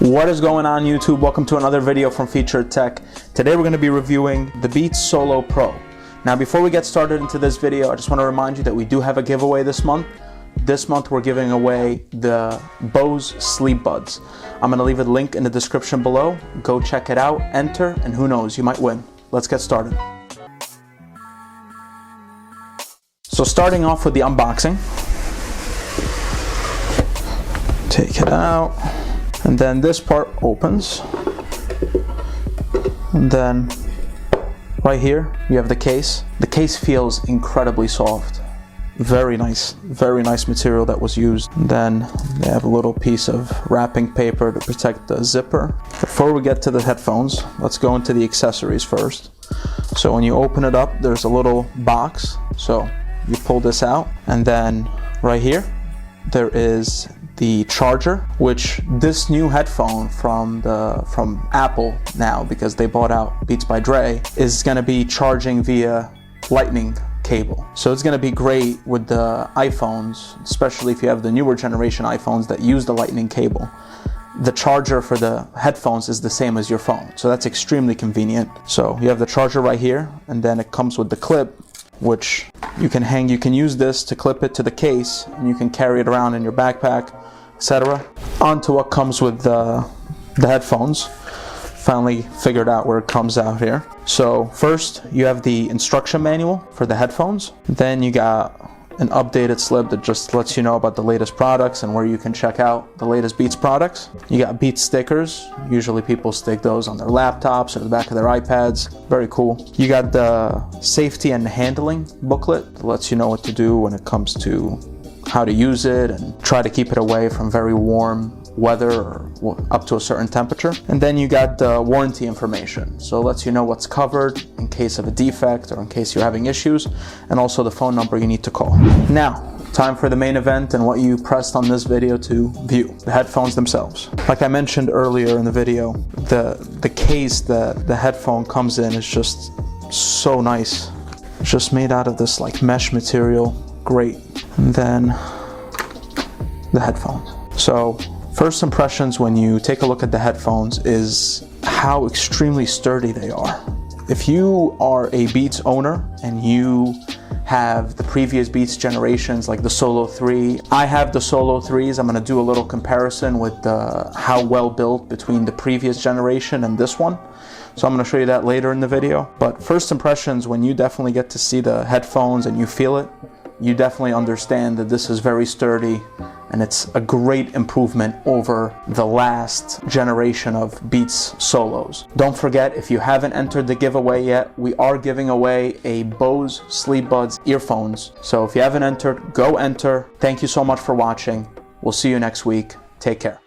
What is going on, YouTube? Welcome to another video from Featured Tech. Today we're going to be reviewing the Beats Solo Pro. Now before we get started into this video, I just want to remind you that we do have a giveaway this month. This month we're giving away the Bose Sleep Buds. I'm going to leave a link in the description below. Go check it out, enter, and who knows, you might win. Let's get started. So starting off with the unboxing. Take it out. And then this part opens, and then right here you have the case. The case feels incredibly soft. Very nice material that was used. And then they have a little piece of wrapping paper to protect the zipper. Before we get to the headphones, let's go into the accessories first. So when you open it up, there's a little box. So you pull this out, and then right here there is the charger, which this new headphone from Apple now, because they bought out Beats by Dre, is going to be charging via lightning cable. So it's going to be great with the iPhones, especially if you have the newer generation iPhones that use the lightning cable. The charger for the headphones is the same as your phone, so that's extremely convenient. So you have the charger right here, and then it comes with the clip, which you can hang. You can use this to clip it to the case, and you can carry it around in your backpack, etc. Onto what comes with the headphones. Finally figured out where it comes out here. So first you have the instruction manual for the headphones. Then you got an updated slip that just lets you know about the latest products and where you can check out the latest Beats products. You got Beats stickers. Usually people stick those on their laptops or the back of their iPads. Very cool. You got the safety and handling booklet that lets you know what to do when it comes to how to use it and try to keep it away from very warm weather or up to a certain temperature. And then you got the warranty information, so it lets you know what's covered in case of a defect or in case you're having issues, and also the phone number you need to call. Now, time for the main event and what you pressed on this video to view, the headphones themselves. Like I mentioned earlier in the video, the case that the headphone comes in is just so nice. It's just made out of this like mesh material. Great. And then the headphones. So first impressions when you take a look at the headphones is how extremely sturdy they are. If you are a Beats owner and you have the previous Beats generations like the Solo 3, I have the Solo 3s. I'm going to do a little comparison with how well built between the previous generation and this one. So I'm going to show you that later in the video. But first impressions, when you definitely get to see the headphones and you feel it, you definitely understand that this is very sturdy and it's a great improvement over the last generation of Beats Solos. Don't forget, if you haven't entered the giveaway yet, we are giving away a Bose Sleep Buds earphones. So if you haven't entered, go enter. Thank you so much for watching. We'll see you next week. Take care.